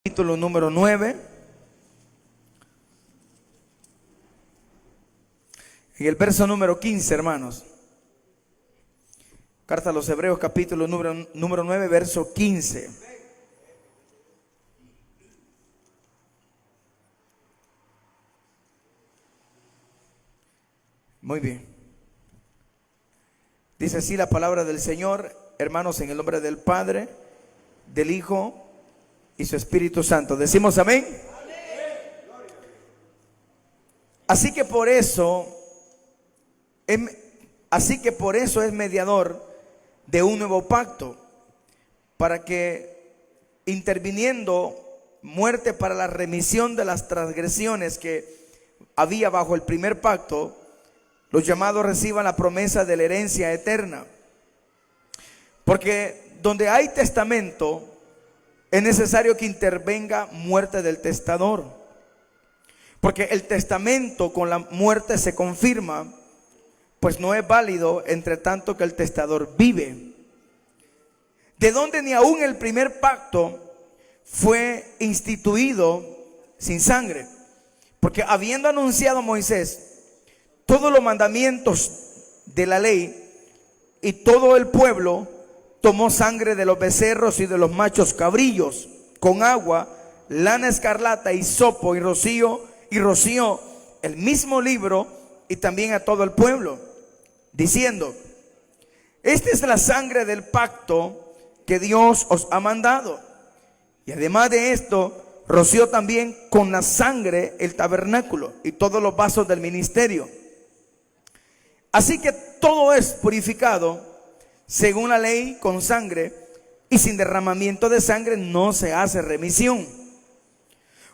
Capítulo número 9. En el verso número 15, hermanos. Carta a los Hebreos, capítulo número 9, verso 15. Muy bien. Dice así la palabra del Señor, hermanos, en el nombre del Padre, del Hijo y su Espíritu Santo. Decimos amén. Así que por eso es mediador de un nuevo pacto, para que, interviniendo muerte para la remisión de las transgresiones que había bajo el primer pacto, los llamados reciban la promesa de la herencia eterna. Porque donde hay testamento, es necesario que intervenga muerte del testador. Porque el testamento con la muerte se confirma, pues no es válido entre tanto que el testador vive. De donde ni aún el primer pacto fue instituido sin sangre. Porque habiendo anunciado Moisés todos los mandamientos de la ley, y todo el pueblo tomó sangre de los becerros y de los machos cabrillos con agua, lana escarlata, hisopo y roció el mismo libro y también a todo el pueblo, diciendo: esta es la sangre del pacto que Dios os ha mandado. Y además de esto, roció también con la sangre el tabernáculo y todos los vasos del ministerio. Así que todo es purificado según la ley con sangre, y sin derramamiento de sangre no se hace remisión.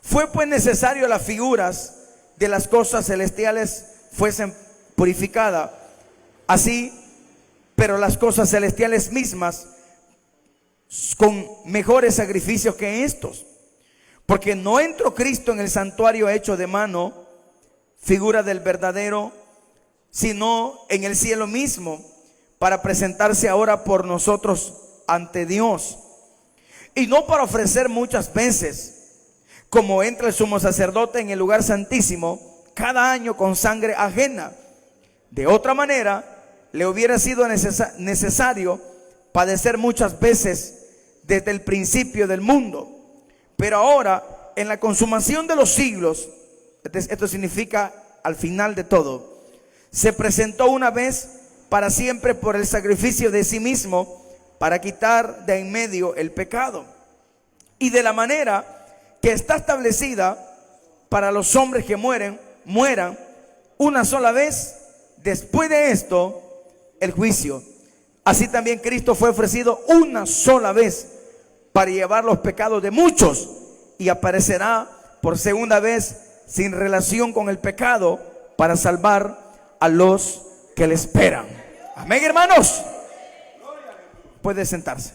Fue pues necesario las figuras de las cosas celestiales fuesen purificadas, así, pero las cosas celestiales mismas con mejores sacrificios que estos. Porque no entró Cristo en el santuario hecho de mano, figura del verdadero, sino en el cielo mismo, para presentarse ahora por nosotros ante Dios. Y no para ofrecer muchas veces, como entra el sumo sacerdote en el lugar santísimo cada año con sangre ajena. De otra manera, le hubiera sido necesario padecer muchas veces desde el principio del mundo. Pero ahora, en la consumación de los siglos, esto significa al final de todo, se presentó una vez para siempre por el sacrificio de sí mismo, para quitar de en medio el pecado. Y de la manera que está establecida para los hombres que mueran una sola vez, después de esto el juicio. Así también Cristo fue ofrecido una sola vez para llevar los pecados de muchos, y aparecerá por segunda vez sin relación con el pecado para salvar a los que le esperan. Amén, hermanos. Puede sentarse.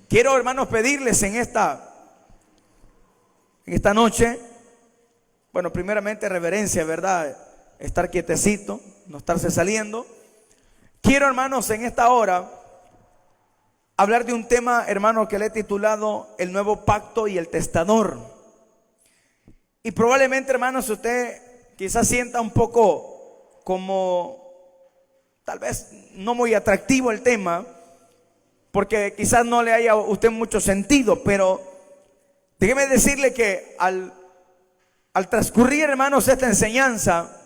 Quiero, hermanos, pedirles en esta noche, bueno, primeramente reverencia, ¿verdad? Estar quietecito, no estarse saliendo. Quiero, hermanos, en esta hora hablar de un tema, hermano, que le he titulado el nuevo pacto y el testador. Y probablemente, hermanos, usted quizás sienta un poco como tal vez no muy atractivo el tema, porque quizás no le haya a usted mucho sentido, pero déjeme decirle que al transcurrir, hermanos, esta enseñanza,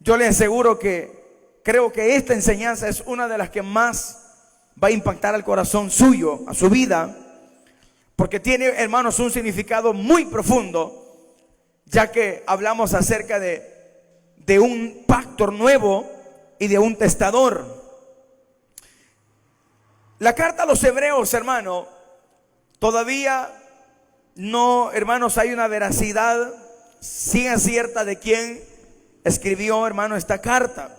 yo le aseguro que creo que esta enseñanza es una de las que más va a impactar al corazón suyo, a su vida, porque tiene, hermanos, un significado muy profundo, ya que hablamos acerca de un pacto nuevo y de un testador. La carta a los Hebreos, hermano, todavía no, hermanos, hay una veracidad cierta de quién escribió, hermano, esta carta.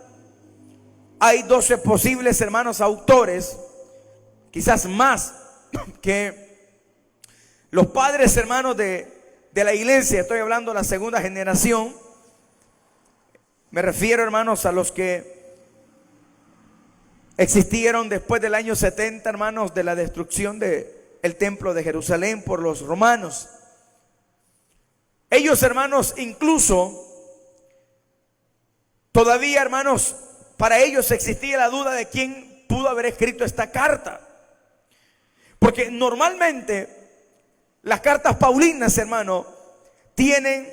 Hay 12 posibles, hermanos, autores, quizás más que los padres, hermanos, de la iglesia. Estoy hablando de la segunda generación. Me refiero, hermanos, a los que existieron después del año 70, hermanos, de la destrucción de el templo de Jerusalén por los romanos. Ellos, hermanos, incluso todavía, hermanos, para ellos existía la duda de quién pudo haber escrito esta carta. Porque normalmente las cartas paulinas, hermano, tienen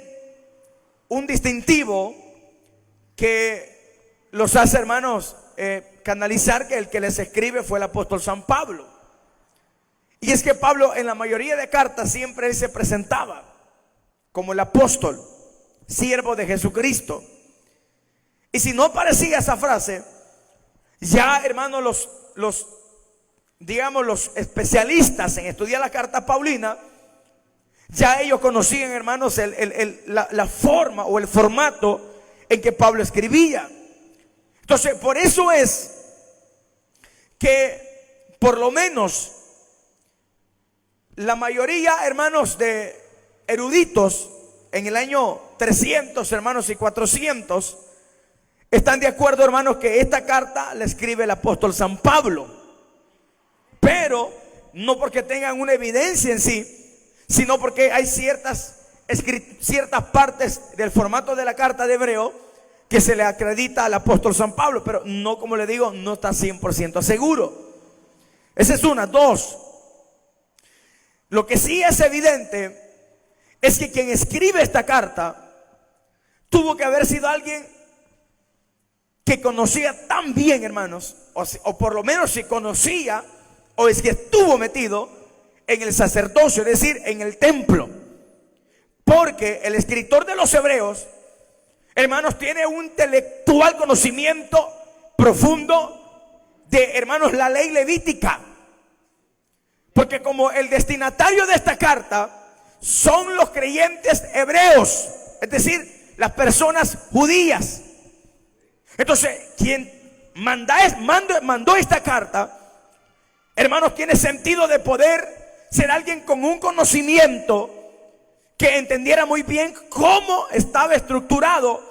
un distintivo que los hace, hermanos, canalizar que el que les escribe fue el apóstol San Pablo. Y es que Pablo en la mayoría de cartas siempre él se presentaba como el apóstol, siervo de Jesucristo. Y si no aparecía esa frase, ya, hermanos, los especialistas en estudiar la carta paulina, ya ellos conocían, hermanos, la forma o el formato en que Pablo escribía. Entonces, por eso es que por lo menos la mayoría, hermanos, de eruditos en el año 300, hermanos, y 400 están de acuerdo, hermanos, que esta carta la escribe el apóstol San Pablo, pero no porque tengan una evidencia en sí, sino porque hay ciertas partes del formato de la carta de Hebreo que se le acredita al apóstol San Pablo, pero no, como le digo, no está 100% seguro. Esa es una. Dos, lo que sí es evidente es que quien escribe esta carta tuvo que haber sido alguien que conocía tan bien, hermanos, o por lo menos si conocía o es que estuvo metido en el sacerdocio, es decir, en el templo. Porque el escritor de los Hebreos, hermanos, tiene un intelectual conocimiento profundo de, hermanos, la ley levítica. Porque como el destinatario de esta carta son los creyentes hebreos, es decir, las personas judías. Entonces, quien mandó esta carta, hermanos, tiene sentido de poder ser alguien con un conocimiento que entendiera muy bien cómo estaba estructurado,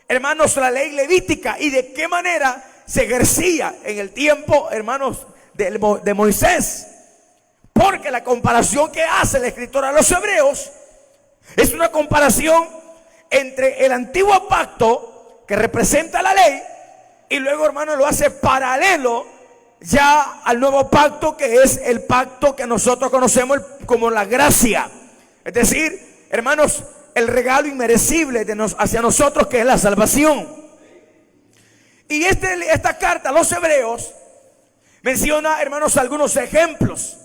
hermanos, la ley levítica y de qué manera se ejercía en el tiempo, hermanos, de Moisés. Porque la comparación que hace el escritor a los hebreos es una comparación entre el antiguo pacto, que representa la ley, y luego, hermanos, lo hace paralelo ya al nuevo pacto, que es el pacto que nosotros conocemos como la gracia. Es decir, hermanos, el regalo inmerecible hacia nosotros, que es la salvación. Y esta carta a los hebreos menciona, hermanos, algunos ejemplos.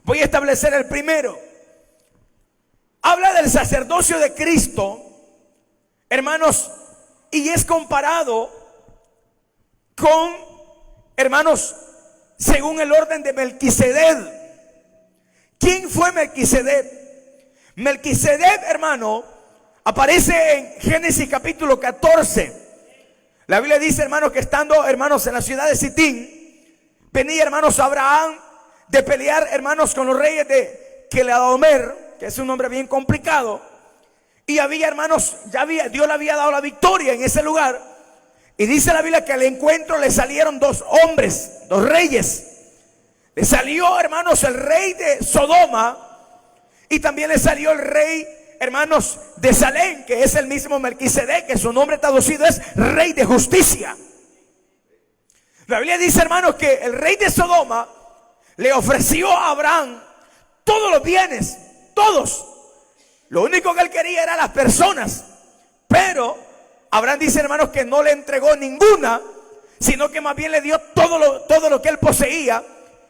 Voy a establecer el primero. Habla del sacerdocio de Cristo, hermanos, y es comparado con, hermanos, según el orden de Melquisedec. ¿Quién fue Melquisedec? Melquisedec, hermano, aparece en Génesis capítulo 14. La Biblia dice, hermanos, que estando, hermanos, en la ciudad de Sitín, venía, hermanos, Abraham de pelear, hermanos, con los reyes de Kedorlaomer, que es un nombre bien complicado. Y había, hermanos, Dios le había dado la victoria en ese lugar. Y dice la Biblia que al encuentro le salieron dos hombres, dos reyes. Le salió, hermanos, el rey de Sodoma, y también le salió el rey, hermanos, de Salem, que es el mismo Melquisedec, que su nombre traducido es rey de justicia. La Biblia dice, hermanos, que el rey de Sodoma le ofreció a Abraham todos los bienes, todos. Lo único que él quería eran las personas. Pero Abraham dice, hermanos, que no le entregó ninguna, sino que más bien le dio todo lo que él poseía,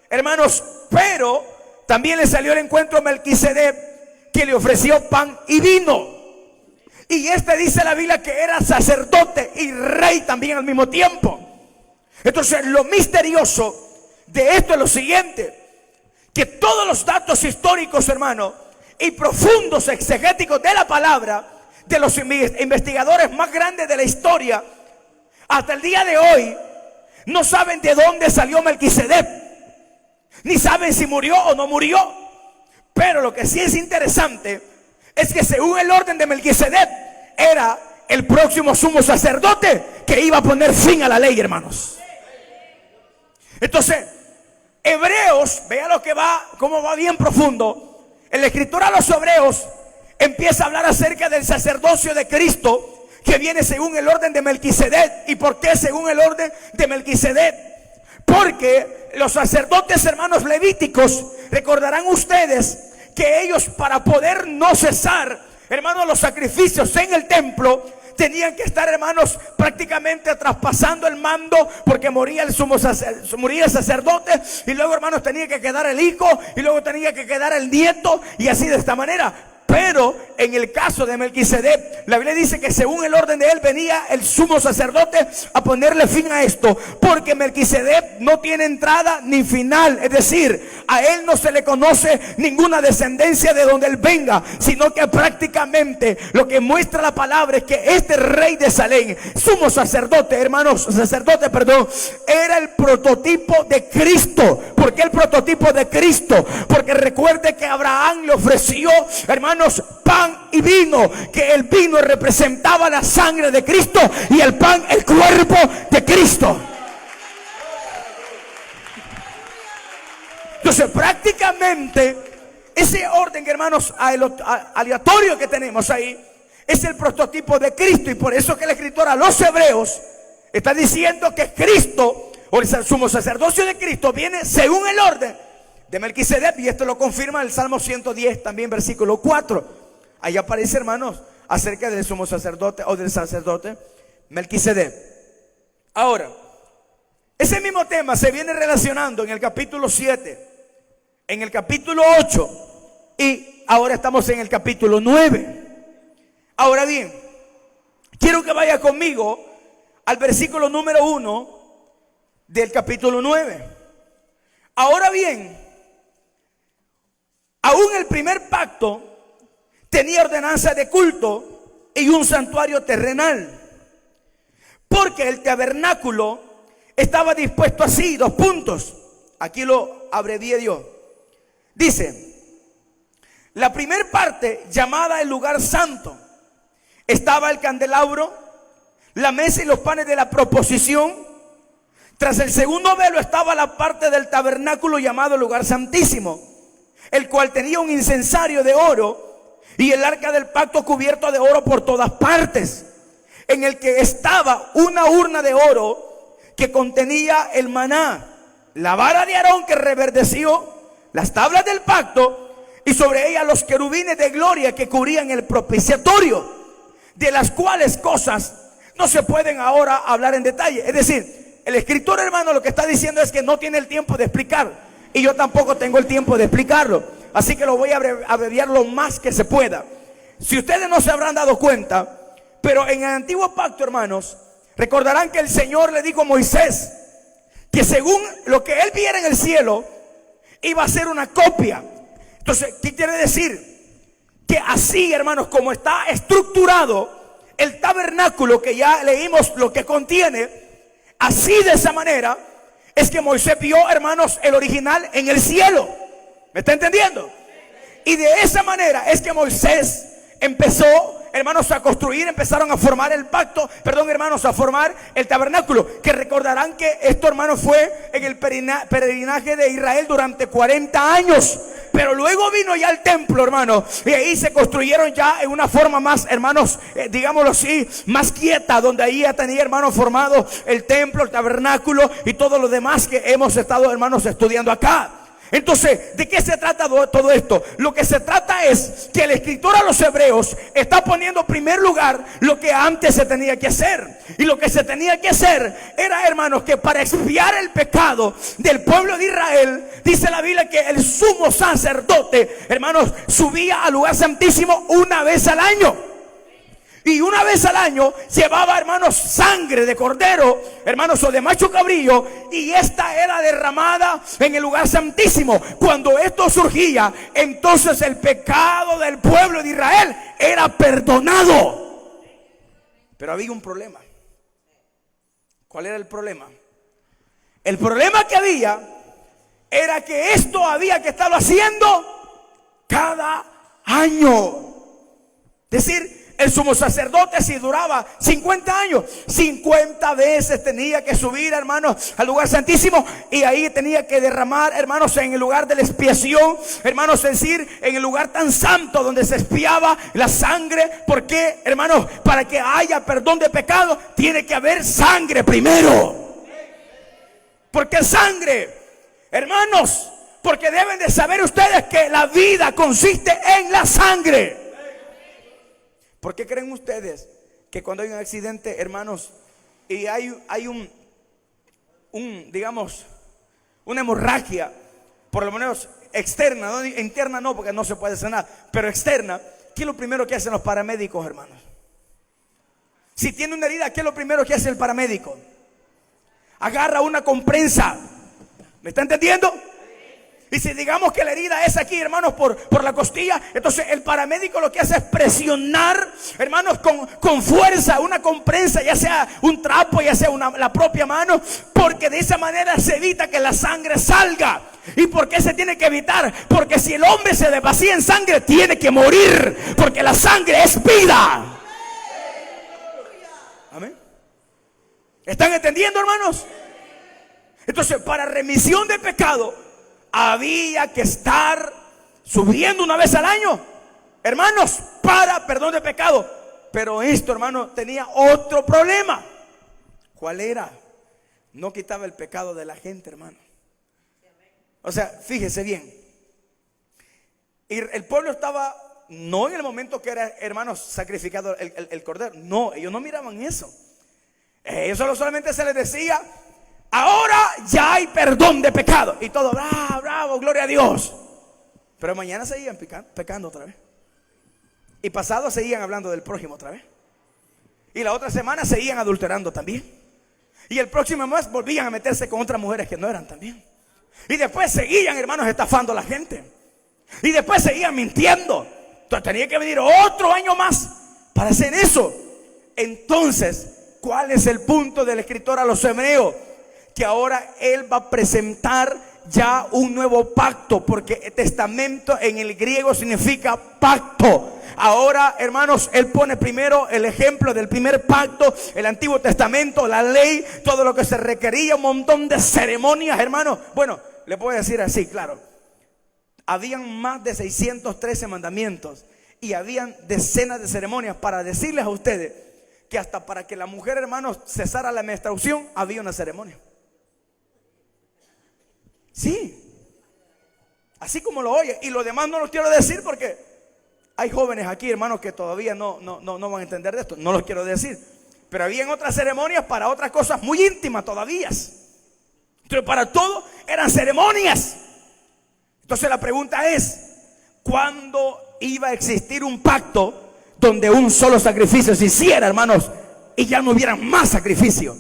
hermanos. Pero también le salió al encuentro a Melquisedec, que le ofreció pan y vino. Y dice la Biblia que era sacerdote y rey también al mismo tiempo. Entonces, lo misterioso de esto es lo siguiente: que todos los datos históricos, hermano, y profundos exegéticos de la palabra, de los investigadores más grandes de la historia, hasta el día de hoy, no saben de dónde salió Melquisedec, ni saben si murió o no murió. Pero lo que sí es interesante es que según el orden de Melquisedec, era el próximo sumo sacerdote que iba a poner fin a la ley, hermanos. Entonces, Hebreos, vea lo que va, cómo va bien profundo. El escritor a los Hebreos empieza a hablar acerca del sacerdocio de Cristo, que viene según el orden de Melquisedec. ¿Y por qué según el orden de Melquisedec? Porque los sacerdotes, hermanos levíticos, recordarán ustedes que ellos, para poder no cesar, hermanos, los sacrificios en el templo, tenían que estar, hermanos, prácticamente traspasando el mando, porque moría el sacerdote, y luego, hermanos, tenía que quedar el hijo, y luego tenía que quedar el nieto, y así de esta manera. Pero en el caso de Melquisedec, la Biblia dice que según el orden de él venía el sumo sacerdote a ponerle fin a esto, porque Melquisedec no tiene entrada ni final, es decir, a él no se le conoce ninguna descendencia de donde él venga, sino que prácticamente lo que muestra la palabra es que este rey de Salem, sumo sacerdote, hermanos, era el prototipo de Cristo. ¿Por qué el prototipo de Cristo? Porque recuerde que Abraham le ofreció, hermanos, pan y vino, que el vino representaba la sangre de Cristo y el pan el cuerpo de Cristo. Entonces prácticamente ese orden, hermanos, aleatorio que tenemos ahí es el prototipo de Cristo, y por eso que el escritor a los Hebreos está diciendo que Cristo, o el sumo sacerdocio de Cristo, viene según el orden de Melquisedec, y esto lo confirma el Salmo 110, también versículo 4. Ahí aparece, hermanos, acerca del sumo sacerdote o del sacerdote Melquisedec. Ahora, ese mismo tema se viene relacionando en el capítulo 7, en el capítulo 8, y ahora estamos en el capítulo 9. Ahora bien, quiero que vaya conmigo al versículo número 1 del capítulo 9. Ahora bien, aún el primer pacto tenía ordenanza de culto y un santuario terrenal, porque el tabernáculo estaba dispuesto así, 2 puntos. Aquí lo abrevié yo. Dice, la primera parte, llamada el lugar santo, estaba el candelabro, la mesa y los panes de la proposición. Tras el segundo velo estaba la parte del tabernáculo llamado lugar santísimo, el cual tenía un incensario de oro y el arca del pacto cubierto de oro por todas partes, en el que estaba una urna de oro que contenía el maná, la vara de Aarón que reverdeció, las tablas del pacto y sobre ella los querubines de gloria que cubrían el propiciatorio, de las cuales cosas no se pueden ahora hablar en detalle. Es decir, el escritor, hermano, lo que está diciendo es que no tiene el tiempo de explicar, y yo tampoco tengo el tiempo de explicarlo, así que lo voy a abreviar lo más que se pueda. Si ustedes no se habrán dado cuenta, pero en el antiguo pacto, hermanos, recordarán que el Señor le dijo a Moisés que según lo que él viera en el cielo iba a ser una copia. Entonces, ¿qué quiere decir? Que así, hermanos, como está estructurado el tabernáculo, que ya leímos lo que contiene, así de esa manera es que Moisés vio, hermanos, el original en el cielo. ¿Me está entendiendo? Y de esa manera es que Moisés empezó, hermanos, a construir, empezaron a formar el pacto, hermanos, a formar el tabernáculo. Que recordarán que esto, hermanos, fue en el peregrinaje de Israel durante 40 años. Pero luego vino ya el templo, hermanos, y ahí se construyeron ya en una forma más, hermanos, digámoslo así, más quieta, donde ahí ya tenía, hermanos, formado el templo, el tabernáculo y todo lo demás que hemos estado, hermanos, estudiando acá. Entonces, ¿de qué se trata todo esto? Lo que se trata es que el escritor a los Hebreos está poniendo en primer lugar lo que antes se tenía que hacer. Y lo que se tenía que hacer era, hermanos, que para expiar el pecado del pueblo de Israel, dice la Biblia que el sumo sacerdote, hermanos, subía al lugar santísimo una vez al año. Y una vez al año llevaba, hermanos, sangre de cordero, hermanos, o de macho cabrillo, y esta era derramada en el lugar santísimo. Cuando esto surgía, entonces el pecado del pueblo de Israel era perdonado. Pero había un problema. ¿Cuál era el problema? El problema que había era que esto había que estarlo haciendo cada año. Es decir, el sumo sacerdote, si duraba 50 años, 50 veces tenía que subir, hermanos, al lugar santísimo, y ahí tenía que derramar, hermanos, en el lugar de la expiación, hermanos, es decir, en el lugar tan santo donde se expiaba la sangre. ¿Por qué, hermanos? Para que haya perdón de pecado, tiene que haber sangre primero. ¿Por qué sangre? Hermanos, porque deben de saber ustedes que la vida consiste en la sangre. ¿Por qué creen ustedes que cuando hay un accidente, hermanos, y hay digamos, una hemorragia, por lo menos externa, ¿no? Interna no, porque no se puede sanar, pero externa, ¿qué es lo primero que hacen los paramédicos, hermanos? Si tiene una herida, ¿qué es lo primero que hace el paramédico? Agarra una comprensa. ¿Me está entendiendo? Y si digamos que la herida es aquí, hermanos, por la costilla, entonces el paramédico lo que hace es presionar, hermanos, con fuerza una comprensa, ya sea un trapo, ya sea la propia mano, porque de esa manera se evita que la sangre salga. ¿Y por qué se tiene que evitar? Porque si el hombre se desvacía en sangre, tiene que morir, porque la sangre es vida. Amén. ¿Están entendiendo, hermanos? Entonces, para remisión de pecado había que estar subiendo una vez al año, hermanos, para perdón de pecado. Pero esto, hermano, tenía otro problema. ¿Cuál era? No quitaba el pecado de la gente, hermano. O sea, fíjese bien. Y el pueblo estaba, no en el momento que era, hermanos, sacrificado el cordero. No, ellos no miraban eso. Ellos solamente se les decía: ahora ya hay perdón de pecado. Y todo, bravo, bravo, gloria a Dios. Pero mañana seguían pecando otra vez. Y pasado seguían hablando del prójimo otra vez. Y la otra semana seguían adulterando también. Y el próximo mes volvían a meterse con otras mujeres que no eran también. Y después seguían, hermanos, estafando a la gente. Y después seguían mintiendo. Entonces tenía que venir otro año más para hacer eso. Entonces, ¿cuál es el punto del escritor a los hebreos? Que ahora él va a presentar ya un nuevo pacto, porque testamento en el griego significa pacto. Ahora, hermanos, él pone primero el ejemplo del primer pacto, el Antiguo Testamento, la ley, todo lo que se requería, un montón de ceremonias, hermanos. Bueno, le puedo decir así, claro, habían más de 613 mandamientos y habían decenas de ceremonias para decirles a ustedes que hasta para que la mujer, hermanos, cesara la menstruación, había una ceremonia. Sí, así como lo oye. Y lo demás no lo quiero decir porque hay jóvenes aquí, hermanos, que todavía no van a entender de esto. No lo quiero decir. Pero habían otras ceremonias para otras cosas muy íntimas todavía. Entonces, para todo eran ceremonias. Entonces la pregunta es: ¿cuándo iba a existir un pacto donde un solo sacrificio se hiciera, hermanos, y ya no hubiera más sacrificio?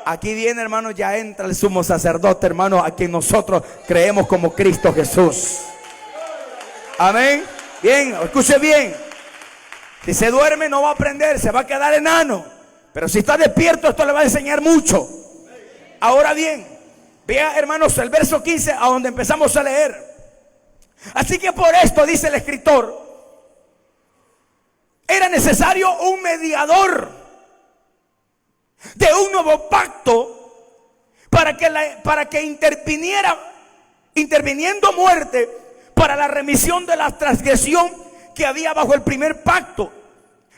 Aquí viene, hermano, ya entra el sumo sacerdote, hermano, a quien nosotros creemos como Cristo Jesús. Amén. Bien, escuche bien. Si se duerme no va a aprender, se va a quedar enano. Pero si está despierto, esto le va a enseñar mucho. Ahora bien, vea, hermanos, el verso 15 a donde empezamos a leer. Así que por esto, dice el escritor, era necesario un mediador de un nuevo pacto para que interviniendo muerte para la remisión de la transgresión que había bajo el primer pacto,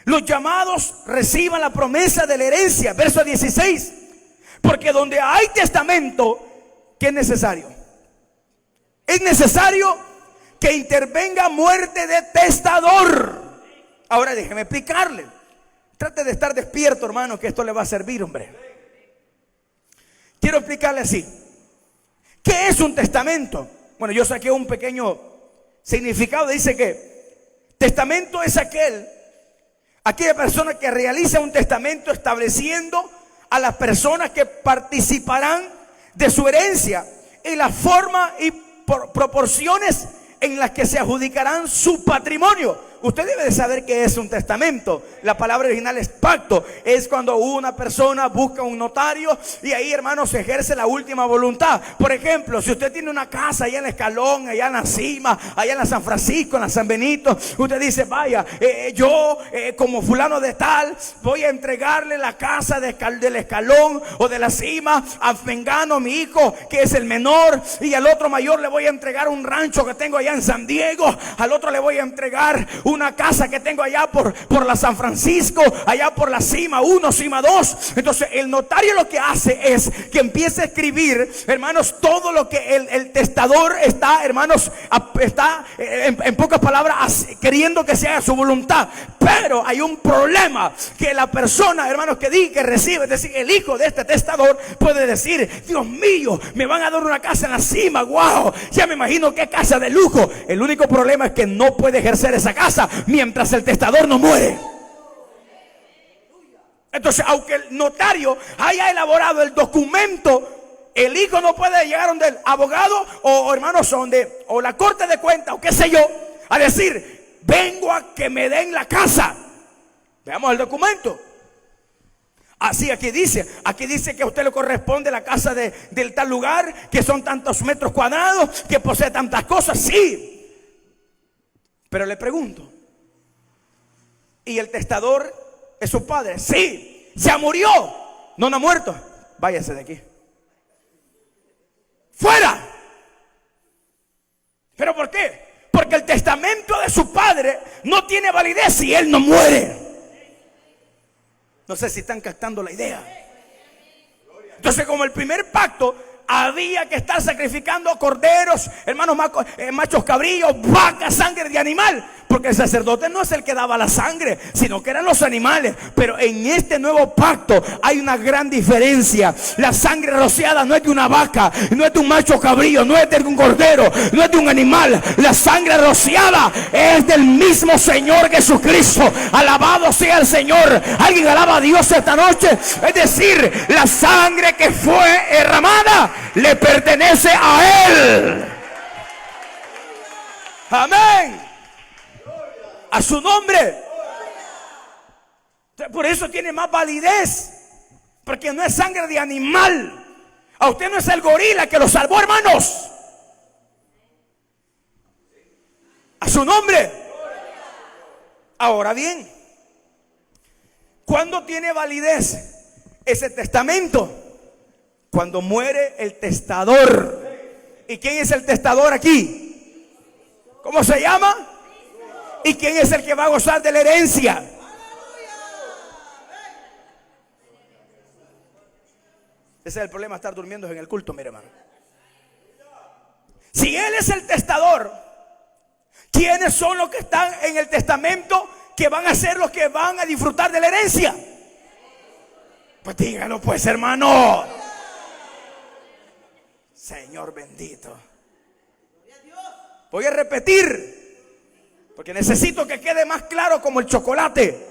los llamados reciban la promesa de la herencia. Verso 16. Porque donde hay testamento, ¿qué es necesario? Es necesario que intervenga muerte de testador. Ahora déjeme explicarle. Trate de estar despierto, hermano, que esto le va a servir, hombre. Quiero explicarle así. ¿Qué es un testamento? Bueno, yo saqué un pequeño significado. Dice que testamento es aquella persona que realiza un testamento estableciendo a las personas que participarán de su herencia en la forma y proporciones en las que se adjudicarán su patrimonio. usted debe de saber qué es un testamento. La palabra original es pacto. Es cuando una persona busca un notario y ahí, hermanos, se ejerce la última voluntad. Por ejemplo, si usted tiene una casa allá en el Escalón, allá en la Cima, allá en la San Francisco, en la San Benito, usted dice, vaya, yo como fulano de tal, voy a entregarle la casa del Escalón o de la Cima a Mengano, mi hijo, que es el menor, y al otro mayor le voy a entregar un rancho que tengo allá en San Diego, al otro le voy a entregar una casa que tengo allá por la San Francisco, allá por la Cima 1, Cima 2. Entonces el notario lo que hace es que empieza a escribir, hermanos, todo lo que el testador está, hermanos, está en pocas palabras queriendo que se haga su voluntad. Pero hay un problema, que la persona, hermanos, que recibe, es decir, el hijo de este testador puede decir, Dios mío, me van a dar una casa en la Cima, wow, ya me imagino qué casa de lujo. El único problema es que no puede ejercer esa casa mientras el testador no muere. Entonces, aunque el notario haya elaborado el documento, el hijo no puede llegar donde el abogado o hermanos, o la corte de cuentas o qué sé yo, a decir, vengo a que me den la casa. Veamos el documento. Así aquí dice que a usted le corresponde la casa del tal lugar, que son tantos metros cuadrados, que posee tantas cosas, sí. Pero le pregunto, ¿y el testador es su padre? Sí. ¿Se murió? No, no ha muerto. Váyase de aquí. ¡Fuera! ¿Pero por qué? Porque el testamento de su padre no tiene validez si él no muere. No sé si están captando la idea. Entonces, como el primer pacto había que estar sacrificando corderos, hermanos, machos cabrillos, vacas, sangre de animal, porque el sacerdote no es el que daba la sangre, sino que eran los animales. Pero en este nuevo pacto hay una gran diferencia. La sangre rociada no es de una vaca, no es de un macho cabrillo, no es de un cordero, no es de un animal. La sangre rociada es del mismo Señor Jesucristo. Alabado sea el Señor. ¿Alguien alaba a Dios esta noche? Es decir, la sangre que fue derramada le pertenece a Él. Amén. A su nombre. Por eso tiene más validez, porque no es sangre de animal. A usted no es el gorila que lo salvó, hermanos. A su nombre. Ahora bien, ¿cuándo tiene validez ese testamento? Cuando muere el testador. ¿Y quién es el testador aquí? ¿Cómo se llama? ¿Y quién es el que va a gozar de la herencia? Ese es el problema, estar durmiendo en el culto, mire, hermano. Si él es el testador, ¿quiénes son los que están en el testamento que van a ser los que van a disfrutar de la herencia? Pues díganlo, pues, hermano. Señor bendito. Voy a repetir, porque necesito que quede más claro como el chocolate.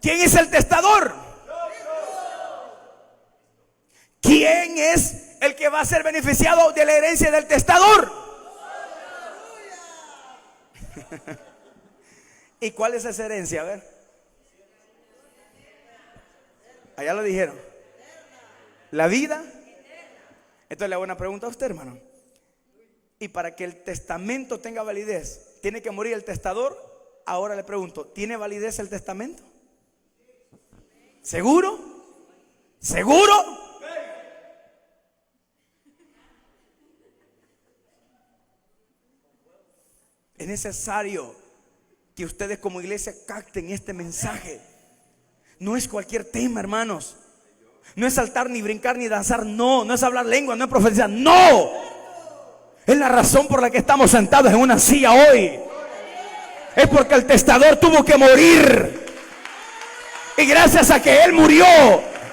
¿Quién es el testador? ¿Quién es el que va a ser beneficiado de la herencia del testador? ¿Y cuál es esa herencia? A ver. Allá lo dijeron. La vida. Entonces le hago una pregunta a usted, hermano. Y para que el testamento tenga validez, ¿tiene que morir el testador? Ahora le pregunto, ¿tiene validez el testamento? ¿Seguro? ¿Seguro? Es necesario que ustedes como iglesia capten este mensaje. No es cualquier tema, hermanos. No es saltar, ni brincar, ni danzar. No, no es hablar lengua, no es profetizar. No. Es la razón por la que estamos sentados en una silla hoy. Es porque el testador tuvo que morir. Y gracias a que él murió,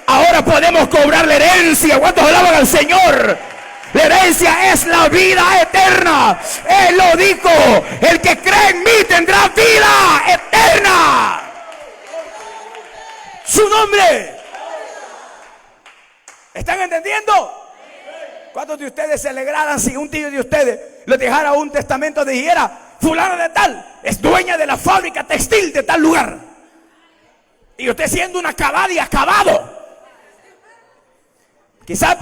ahora podemos cobrar la herencia. ¿Cuántos alaban al Señor? La herencia es la vida eterna. Él lo dijo. El que cree en mí tendrá vida eterna. Su nombre. ¿Están entendiendo? ¿Cuántos de ustedes se alegraran si un tío de ustedes les dejara un testamento, dijera, fulana de tal es dueña de la fábrica textil de tal lugar. Y usted siendo una acabada y acabado. Quizás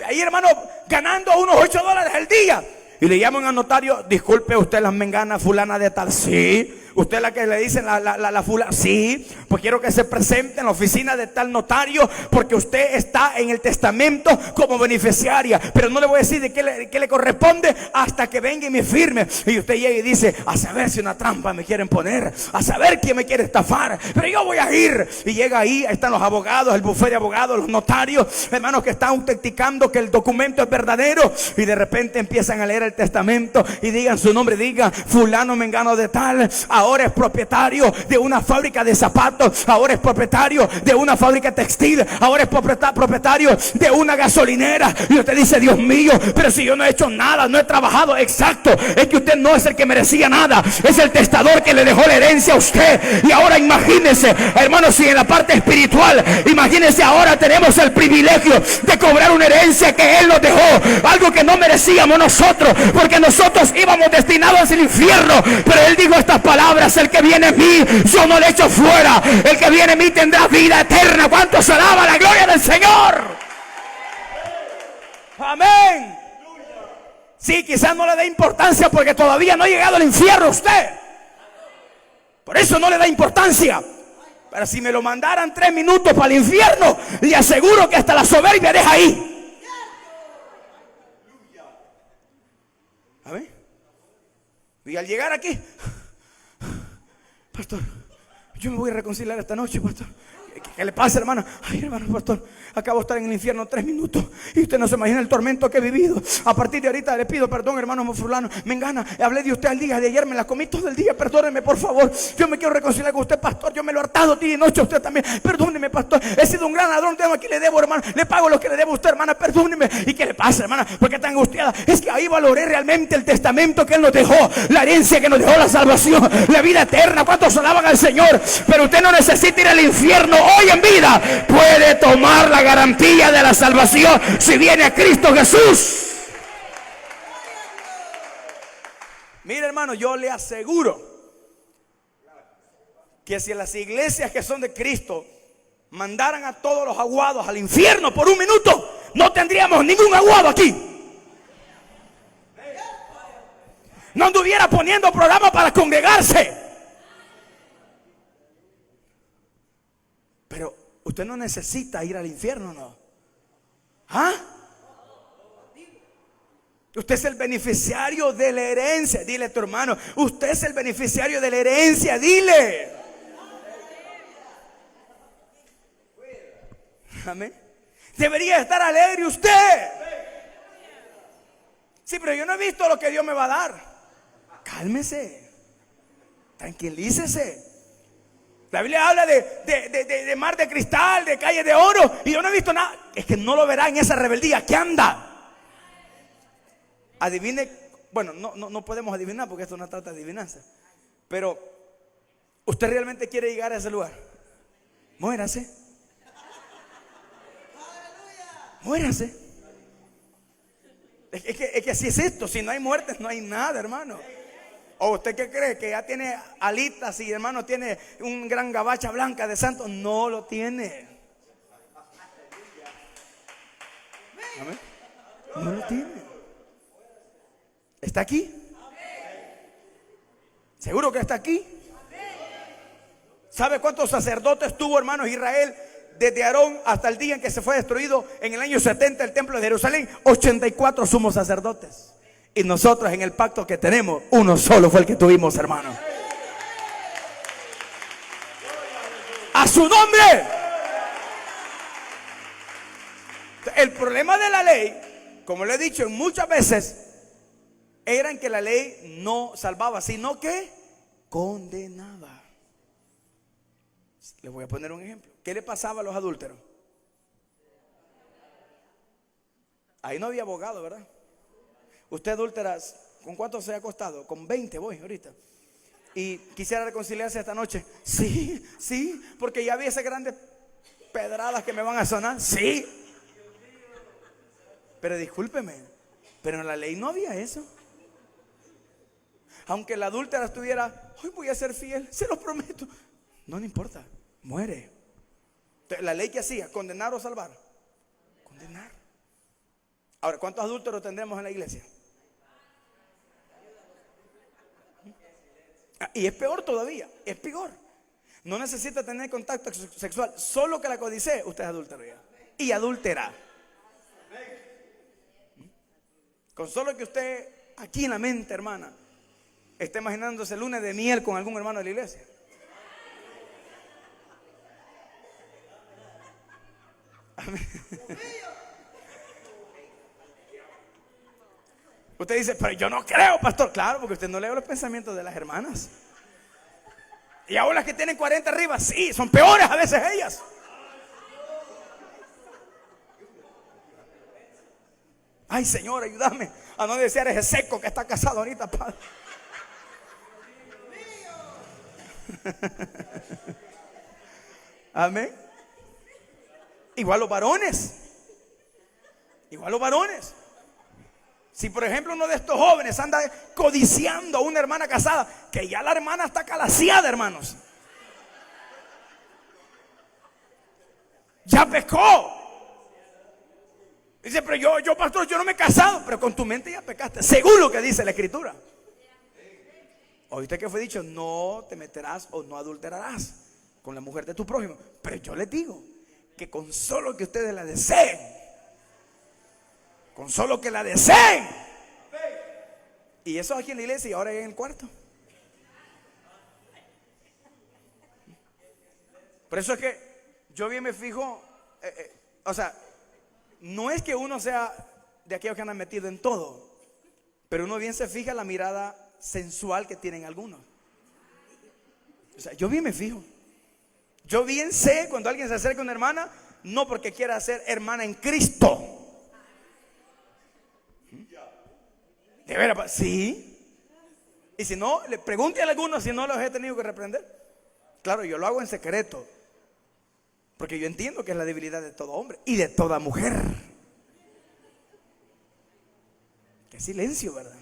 ahí, hermano, ganando unos $8 al día. Y le llaman al notario: disculpe, usted la mengana fulana de tal. Sí. Usted la que le dicen la fulana. Sí. Pues quiero que se presente en la oficina de tal notario, porque usted está en el testamento como beneficiaria. Pero no le voy a decir de qué le corresponde hasta que venga y me firme. Y usted llega y dice: a saber si una trampa me quieren poner, a saber quién me quiere estafar, pero yo voy a ir. Y llega ahí están los abogados, el bufete de abogados, los notarios, hermanos, que están autenticando que el documento es verdadero. Y de repente empiezan a leer el testamento y digan su nombre, digan: fulano mengano de tal, ahora es propietario de una fábrica de zapatos, ahora es propietario de una fábrica textil, ahora es propietario de una gasolinera. Y usted dice: Dios mío, pero si yo no he hecho nada, no he trabajado. Exacto, es que usted no es el que merecía nada, es el testador que le dejó la herencia a usted. Y ahora imagínese, hermanos, si en la parte espiritual, imagínese, ahora tenemos el privilegio de cobrar una herencia que Él nos dejó, algo que no merecíamos nosotros, porque nosotros íbamos destinados al infierno. Pero Él dijo estas palabras: el que viene a mí, yo no le echo fuera. El que viene a mí tendrá vida eterna. ¿Cuántos alaban la gloria del Señor? Amén. Sí, quizás no le dé importancia porque todavía no ha llegado al infierno usted. Por eso no le da importancia. Pero si me lo mandaran 3 minutos para el infierno, le aseguro que hasta la soberbia deja ahí. Amén. Y al llegar aquí: pastor, yo me voy a reconciliar esta noche, pastor. ¿Qué le pasa, hermano? Ay, hermano, pastor, acabo de estar en el infierno 3 minutos y usted no se imagina el tormento que he vivido. A partir de ahorita le pido perdón, hermano fulano, me engana, hablé de usted al día de ayer, me la comí todo el día, perdóneme por favor. Yo me quiero reconciliar con usted, pastor. Yo me lo he hartado día y noche a usted también. Perdóneme, pastor, he sido un gran ladrón, tengo aquí le debo, hermano, le pago lo que le debo a usted, hermana, perdóneme. ¿Y qué le pasa, hermana? ¿Por qué está angustiada? Es que ahí valoré realmente el testamento que Él nos dejó, la herencia que nos dejó, la salvación, la vida eterna. ¿Cuántos alaban al Señor? Pero usted no necesita ir al infierno hoy en vida. Puede tomar la garantía de la salvación si viene a Cristo Jesús. Mire, hermano, yo le aseguro que si las iglesias que son de Cristo mandaran a todos los aguados al infierno por 1 minuto, no tendríamos ningún aguado aquí. No anduviera poniendo programa para congregarse. Pero usted no necesita ir al infierno, ¿no? ¿Ah? Usted es el beneficiario de la herencia. Dile a tu hermano: usted es el beneficiario de la herencia. Dile. Amén. Debería estar alegre usted. Sí, pero yo no he visto lo que Dios me va a dar. Cálmese. Tranquilícese. La Biblia habla de mar de cristal, de calle de oro, y yo no he visto nada. Es que no lo verá en esa rebeldía. ¿Qué anda? Adivine. Bueno, no podemos adivinar porque esto no trata de adivinanza. Pero ¿usted realmente quiere llegar a ese lugar? Muérase. Muérase. Es que así es esto. Si no hay muerte, no hay nada, hermano. ¿O usted qué cree? ¿Que ya tiene alitas y, hermano, tiene un gran gabacha blanca de santo? No lo tiene. ¿Amén? No lo tiene. ¿Está aquí? ¿Seguro que está aquí? ¿Sabe cuántos sacerdotes tuvo, hermanos, Israel desde Aarón hasta el día en que se fue destruido en el año 70 el templo de Jerusalén? 84 sumos sacerdotes. Y nosotros, en el pacto que tenemos, uno solo fue el que tuvimos, hermano. ¡A su nombre! El problema de la ley, como le he dicho muchas veces, era en que la ley no salvaba, sino que condenaba. Les voy a poner un ejemplo. ¿Qué le pasaba a los adúlteros? Ahí no había abogado, ¿verdad? Usted adúltera, ¿con cuánto se ha acostado? Con 20 voy ahorita. Y quisiera reconciliarse esta noche. Sí, porque ya vi esas grandes pedradas que me van a sonar. Sí. Pero discúlpeme, pero en la ley no había eso. Aunque la adúltera estuviera, hoy voy a ser fiel, se lo prometo. No le importa, muere. Entonces, la ley que hacía, condenar o salvar. Condenar. Ahora, ¿cuántos adúlteros tendremos en la iglesia? Y es peor todavía, es peor. No necesita tener contacto sexual, solo que la codicee, usted es adúltero ya. Y adúltera. Con solo que usted aquí en la mente, hermana, esté imaginándose lunes de miel con algún hermano de la iglesia. Amén. Usted dice, pero yo no creo, pastor. Claro, porque usted no lee los pensamientos de las hermanas. Y ahora las que tienen 40 arriba, sí, son peores a veces ellas. Ay, Señor, ayúdame a no desear ese seco que está casado ahorita, Padre. Amén. Igual los varones. Igual los varones. Si por ejemplo uno de estos jóvenes anda codiciando a una hermana casada, que ya la hermana está calaciada, hermanos, ya pecó. Dice, pero yo pastor, yo no me he casado. Pero con tu mente ya pecaste, según lo que dice la escritura. Oíste que fue dicho, no te meterás o no adulterarás con la mujer de tu prójimo. Pero yo les digo que con solo que ustedes la deseen, con solo que la deseen. Y eso aquí en la iglesia y ahora en el cuarto. Por eso es que yo bien me fijo, o sea, no es que uno sea de aquellos que andan metido en todo, pero uno bien se fija la mirada sensual que tienen algunos. O sea, yo bien me fijo. Yo bien sé cuando alguien se acerca a una hermana, no porque quiera ser hermana en Cristo. De veras, sí. Y si no, le pregunte a algunos si no los he tenido que reprender. Claro, yo lo hago en secreto, porque yo entiendo que es la debilidad de todo hombre y de toda mujer. Qué silencio, ¿verdad?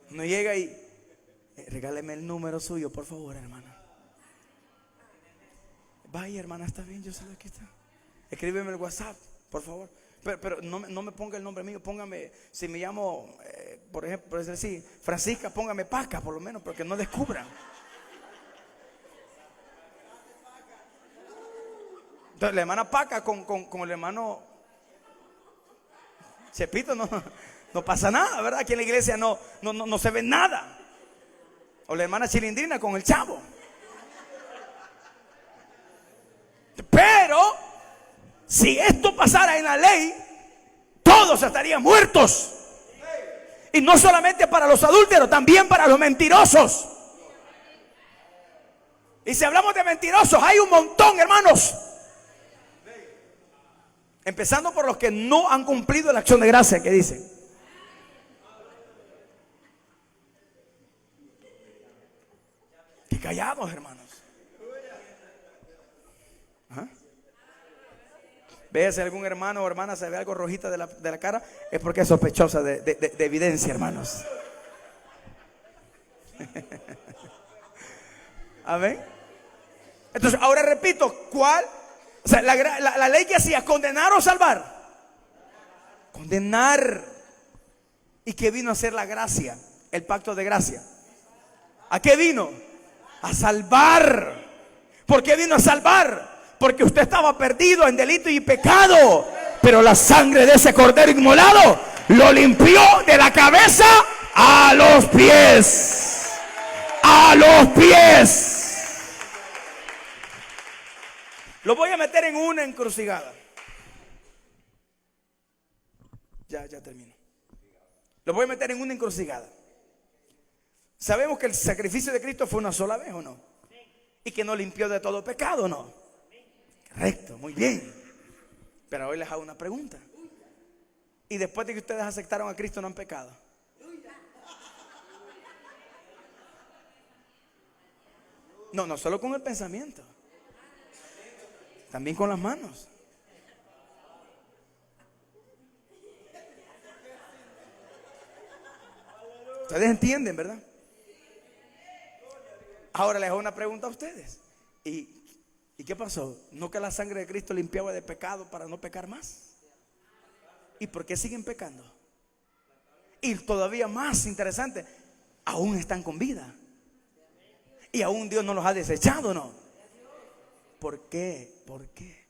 No llega y regáleme el número suyo, por favor, hermana. Vaya, hermana, está bien, yo sé lo que está. Escríbeme el WhatsApp, por favor. Pero no me ponga el nombre mío, póngame, si me llamo, por ejemplo, por decir Francisca, póngame Paca, por lo menos, porque no descubran. Entonces la hermana Paca con el hermano Chepito no pasa nada, ¿verdad? Aquí en la iglesia no se ve nada. O la hermana Chilindrina con el Chavo. Pero si esto pasara en la ley, todos estarían muertos. Y no solamente para los adúlteros, también para los mentirosos. Y si hablamos de mentirosos, hay un montón, hermanos. Empezando por los que no han cumplido la acción de gracia que dicen. Qué callados, hermanos. ¿Ah? Vea si algún hermano o hermana se ve algo rojita de la cara, es porque es sospechosa de evidencia, hermanos. Amén. Entonces, ahora repito, ¿cuál? O sea, la ley que hacía, condenar o salvar. Condenar. ¿Y qué vino a hacer la gracia? El pacto de gracia. ¿A qué vino? A salvar. ¿Por qué vino a salvar? Porque usted estaba perdido en delito y pecado, pero la sangre de ese cordero inmolado lo limpió de la cabeza a los pies. A los pies. Lo voy a meter en una encrucijada. Ya termino. Lo voy a meter en una encrucijada. Sabemos que el sacrificio de Cristo fue una sola vez, ¿o no? Y que nos limpió de todo pecado, ¿o no? Correcto, muy bien. Pero hoy les hago una pregunta. ¿Y después de que ustedes aceptaron a Cristo no han pecado? No solo con el pensamiento, también con las manos. Ustedes entienden, ¿verdad? Ahora les hago una pregunta a ustedes. ¿Y qué pasó? ¿No que la sangre de Cristo limpiaba de pecado para no pecar más? ¿Y por qué siguen pecando? Y todavía más interesante, aún están con vida. Y aún Dios no los ha desechado, ¿no? ¿Por qué? ¿Por qué?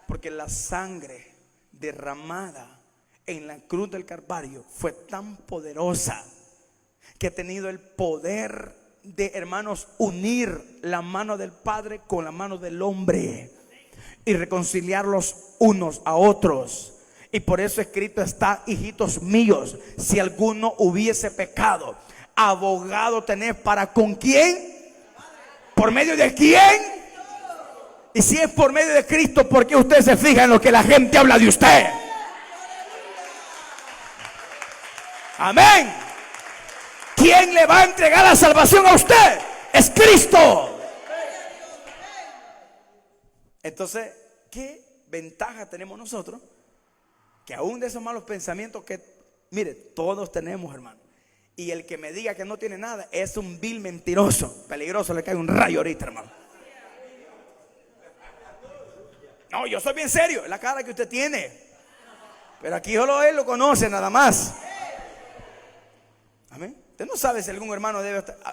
Porque la sangre derramada en la cruz del Calvario fue tan poderosa que ha tenido el poder de, hermanos, unir la mano del Padre con la mano del hombre y reconciliarlos unos a otros. Y por eso escrito está: hijitos míos, si alguno hubiese pecado, abogado tenés para con quién, por medio de quién. Y si es por medio de Cristo, ¿por qué usted se fija en lo que la gente habla de usted? Amén. ¿Quién le va a entregar la salvación a usted? Es Cristo. Entonces, ¿qué ventaja tenemos nosotros? Que aún de esos malos pensamientos que, mire, todos tenemos, hermano. Y el que me diga que no tiene nada es un vil mentiroso. Peligroso, le cae un rayo ahorita, hermano. No, yo soy bien serio, es la cara que usted tiene. Pero aquí solo él lo conoce, nada más. Amén. Usted no sabe si algún hermano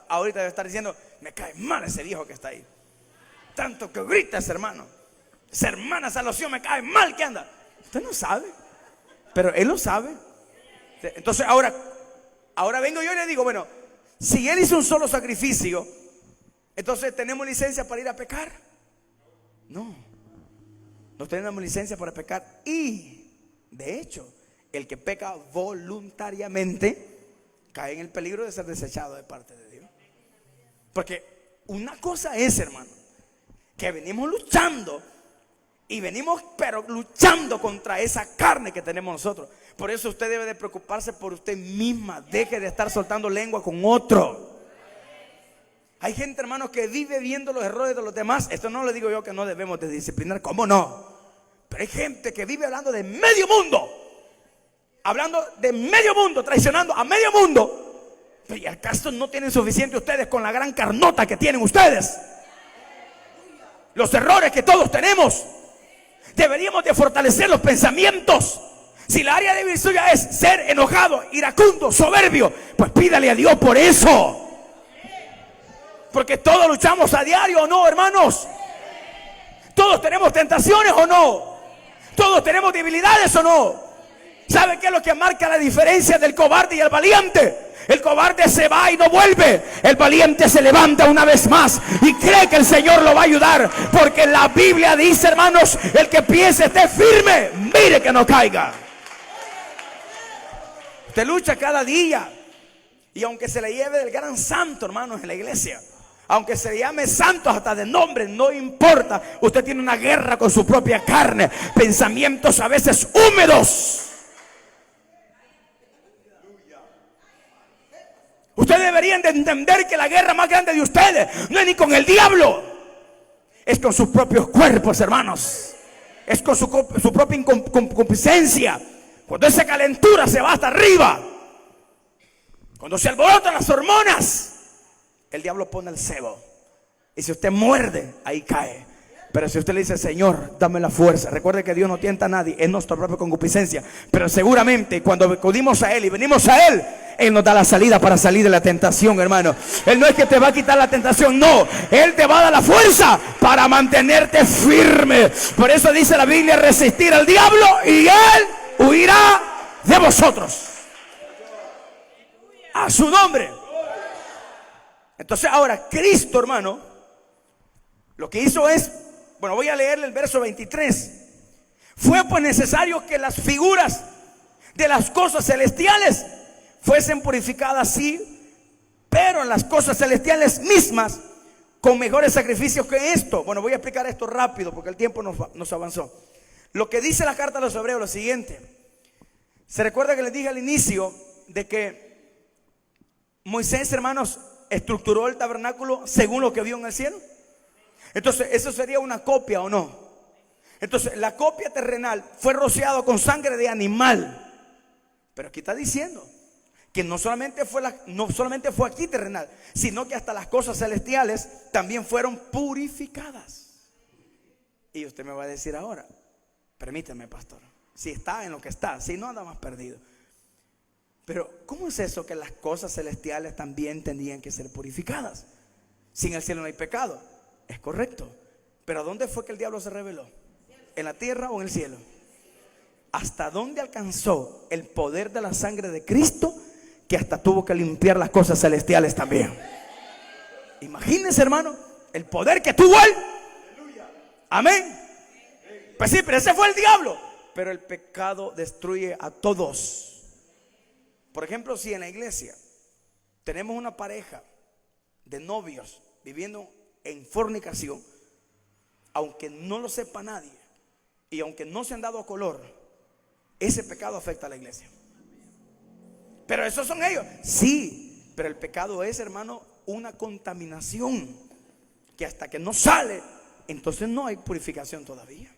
ahorita debe estar diciendo: me cae mal ese viejo que está ahí. Tanto que grita ese hermano. Esa hermana Salvación me cae mal que anda. Usted no sabe, pero él lo sabe. Entonces ahora vengo yo y le digo: bueno, si él hizo un solo sacrificio, entonces ¿tenemos licencia para ir a pecar? No tenemos licencia para pecar. Y de hecho, el que peca voluntariamente cae en el peligro de ser desechado de parte de Dios. Porque una cosa es, hermano, que venimos luchando, y venimos pero luchando contra esa carne que tenemos nosotros. Por eso usted debe de preocuparse por usted misma. Deje de estar soltando lengua con otro. Hay gente, hermano, que vive viendo los errores de los demás. Esto no le digo yo que no debemos de disciplinar, ¿cómo no? Pero hay gente que vive hablando de medio mundo. Hablando de medio mundo, traicionando a medio mundo. Pero ¿y acaso no tienen suficiente ustedes con la gran carnota que tienen ustedes? Los errores que todos tenemos. Deberíamos de fortalecer los pensamientos. Si la área de suya es ser enojado, iracundo, soberbio, pues pídale a Dios por eso. Porque todos luchamos a diario, ¿o no, hermanos? Todos tenemos tentaciones, ¿o no? Todos tenemos debilidades, ¿o no? ¿Sabe qué es lo que marca la diferencia del cobarde y el valiente? El cobarde se va y no vuelve. El valiente se levanta una vez más y cree que el Señor lo va a ayudar. Porque la Biblia dice, hermanos, el que piense esté firme, mire que no caiga. Usted lucha cada día. Y aunque se le lleve del gran santo, hermanos, en la iglesia, aunque se le llame santos hasta de nombre, no importa. Usted tiene una guerra con su propia carne. Pensamientos a veces húmedos. Ustedes deberían de entender que la guerra más grande de ustedes no es ni con el diablo, es con sus propios cuerpos, hermanos. Es con su propia concupiscencia. Cuando esa calentura se va hasta arriba, cuando se alborotan las hormonas, el diablo pone el cebo. Y si usted muerde, ahí cae. Pero si usted le dice: Señor, dame la fuerza. Recuerde que Dios no tienta a nadie, es nuestra propia concupiscencia. Pero seguramente cuando acudimos a Él y venimos a Él, Él nos da la salida para salir de la tentación, hermano. Él no es que te va a quitar la tentación, no. Él te va a dar la fuerza para mantenerte firme. Por eso dice la Biblia: resistir al diablo y Él huirá de vosotros. A su nombre. Entonces ahora Cristo, hermano, lo que hizo es, bueno, voy a leerle el verso 23. Fue pues necesario que las figuras de las cosas celestiales fuesen purificadas, sí, pero las cosas celestiales mismas con mejores sacrificios que esto. Bueno, voy a explicar esto rápido porque el tiempo nos avanzó. Lo que dice la carta a los Hebreos es lo siguiente. Se recuerda que les dije al inicio de que Moisés, hermanos, estructuró el tabernáculo según lo que vio en el cielo. Entonces, ¿eso sería una copia o no? Entonces, la copia terrenal fue rociado con sangre de animal. Pero aquí está diciendo que no solamente fue aquí terrenal, sino que hasta las cosas celestiales también fueron purificadas. Y usted me va a decir ahora, permítame, pastor, si está en lo que está, si no, anda más perdido. Pero ¿cómo es eso que las cosas celestiales también tendrían que ser purificadas? Si en el cielo no hay pecado. Es correcto. Pero ¿dónde fue que el diablo se rebeló? ¿En la tierra o en el cielo? ¿Hasta dónde alcanzó el poder de la sangre de Cristo? Que hasta tuvo que limpiar las cosas celestiales también. Imagínense, hermano, el poder que tuvo él. Amén. Pues sí, pero ese fue el diablo. Pero el pecado destruye a todos. Por ejemplo, si en la iglesia tenemos una pareja de novios viviendo en fornicación, aunque no lo sepa nadie y aunque no se han dado color, ese pecado afecta a la iglesia. Pero esos son ellos. Sí, pero el pecado es, hermano, una contaminación que hasta que no sale, entonces no hay purificación todavía.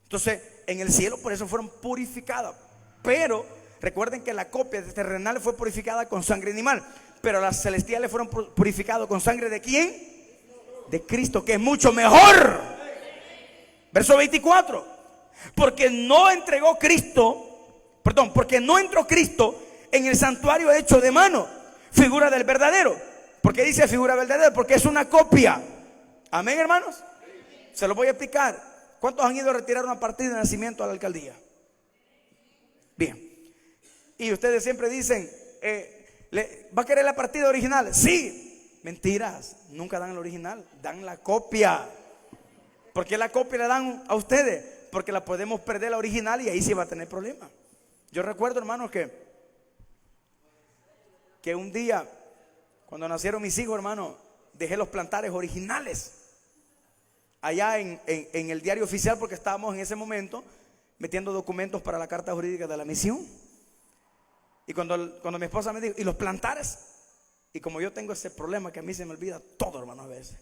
Entonces, en el cielo por eso fueron purificadas. Pero recuerden que la copia terrenal fue purificada con sangre animal, pero las celestiales fueron purificadas con sangre ¿de quién? De Cristo, que es mucho mejor. Verso 24. Porque no entró Cristo en el santuario hecho de mano, figura del verdadero. ¿Por qué dice figura verdadera? Porque es una copia. Amén, hermanos. Se lo voy a explicar. ¿Cuántos han ido a retirar una partida de nacimiento a la alcaldía? Bien. Y ustedes siempre dicen, ¿va a querer la partida original? Sí. Mentiras, nunca dan el original, dan la copia. ¿Por qué la copia la dan a ustedes? Porque la podemos perder la original y ahí sí va a tener problemas. Yo recuerdo, hermanos, que un día, cuando nacieron mis hijos, hermano, dejé los plantares originales allá en el diario oficial, porque estábamos en ese momento metiendo documentos para la carta jurídica de la misión. Y cuando mi esposa me dijo, ¿y los plantares? Y como yo tengo ese problema que a mí se me olvida todo, hermano, a veces.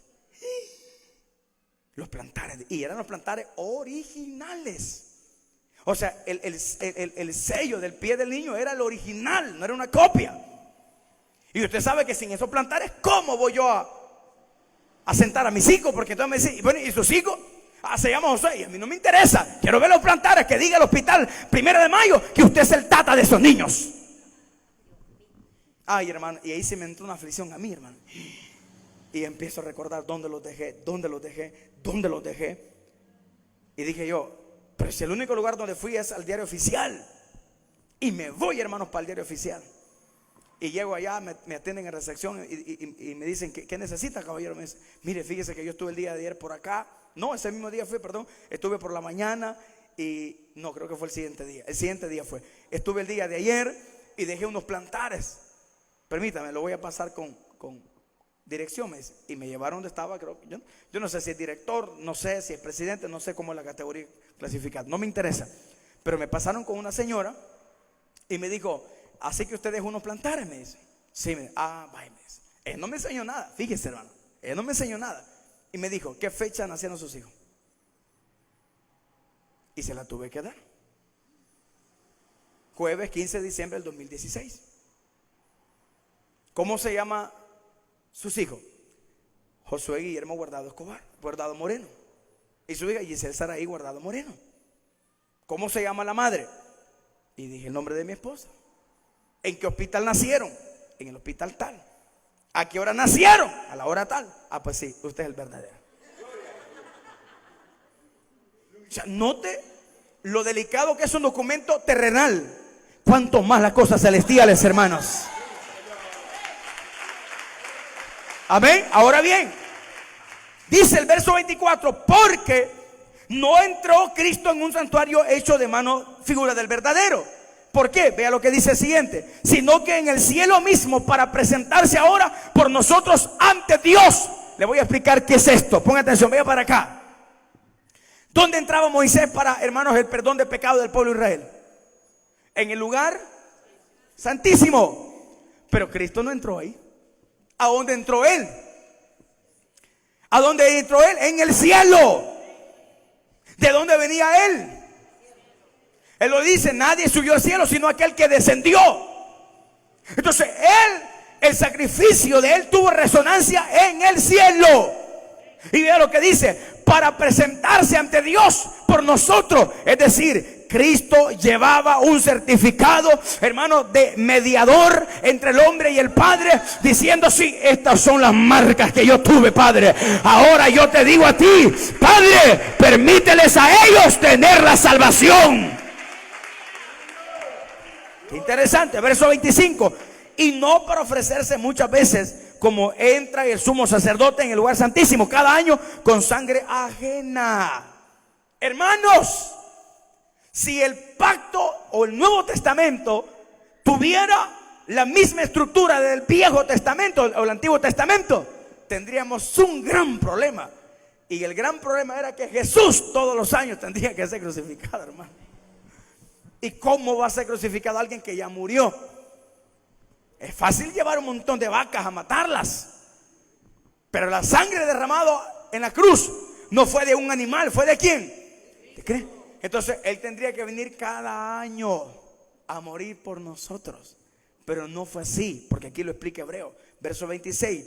Los plantares, y eran los plantares originales. O sea, el sello del pie del niño era el original, no era una copia. Y usted sabe que sin esos plantares, ¿cómo voy yo a sentar a mis hijos? Porque entonces me dice, bueno, ¿y sus hijos? Se llama José, y a mí no me interesa. Quiero ver los plantares, que diga el hospital 1 de mayo que usted es el tata de esos niños. Ay, hermano, y ahí se me entró una aflicción a mí, hermano. Y empiezo a recordar dónde los dejé. Y dije yo, pero si el único lugar donde fui es al diario oficial. Y me voy, hermanos, para el diario oficial. Y llego allá, me atienden en recepción y me dicen, ¿qué necesita, caballero? Me dice, mire, fíjese que yo estuve el día de ayer por acá. No, ese mismo día fue, perdón. Estuve por la mañana y no, creo que fue el siguiente día. El siguiente día fue. Estuve el día de ayer y dejé unos plantares. Permítame, lo voy a pasar con dirección, me dice. Y me llevaron donde estaba, creo. Yo no sé si es director, no sé si es presidente, no sé cómo es la categoría clasificada. No me interesa. Pero me pasaron con una señora y me dijo, así que usted dejó unos plantares, me dice. Sí, me dice, vaya, me dice. Él no me enseñó nada, fíjese, hermano. Él no me enseñó nada. Y me dijo, ¿qué fecha nacieron sus hijos? Y se la tuve que dar. Jueves 15 de diciembre del 2016. ¿Cómo se llama sus hijos? Josué Guillermo Guardado Escobar, Guardado Moreno. Y su hija Giselle Saraí Guardado Moreno. ¿Cómo se llama la madre? Y dije el nombre de mi esposa. ¿En qué hospital nacieron? En el hospital tal. ¿A qué hora nacieron? A la hora tal. Pues sí, usted es el verdadero. O sea, note lo delicado que es un documento terrenal. Cuanto más las cosas celestiales, hermanos. Amén. Ahora bien, dice el verso 24, porque no entró Cristo en un santuario hecho de mano, figura del verdadero. ¿Por qué? Vea lo que dice el siguiente. Sino que en el cielo mismo, para presentarse ahora por nosotros ante Dios. Le voy a explicar qué es esto. Ponga atención, vea para acá. ¿Dónde entraba Moisés para, hermanos, el perdón de pecado del pueblo de Israel? En el lugar santísimo. Pero Cristo no entró ahí. ¿A dónde entró él? ¿A dónde entró él? En el cielo. ¿De dónde venía él? Él lo dice, nadie subió al cielo sino aquel que descendió. Entonces el sacrificio de él tuvo resonancia en el cielo. Y vea lo que dice: para presentarse ante Dios por nosotros. Es decir, Cristo llevaba un certificado, hermano, de mediador entre el hombre y el Padre, diciendo: sí, estas son las marcas que yo tuve, Padre. Ahora yo te digo a ti, Padre, permíteles a ellos tener la salvación. Qué interesante, verso 25. Y no para ofrecerse muchas veces, como entra el sumo sacerdote en el lugar santísimo cada año con sangre ajena. Hermanos, si el pacto o el Nuevo Testamento tuviera la misma estructura del Viejo Testamento o el Antiguo Testamento, tendríamos un gran problema. Y el gran problema era que Jesús todos los años tendría que ser crucificado, hermano. ¿Y cómo va a ser crucificado alguien que ya murió? Es fácil llevar un montón de vacas a matarlas, pero la sangre derramada en la cruz no fue de un animal, fue de ¿quién? ¿De qué? Entonces él tendría que venir cada año a morir por nosotros. Pero no fue así, porque aquí lo explica Hebreo, verso 26.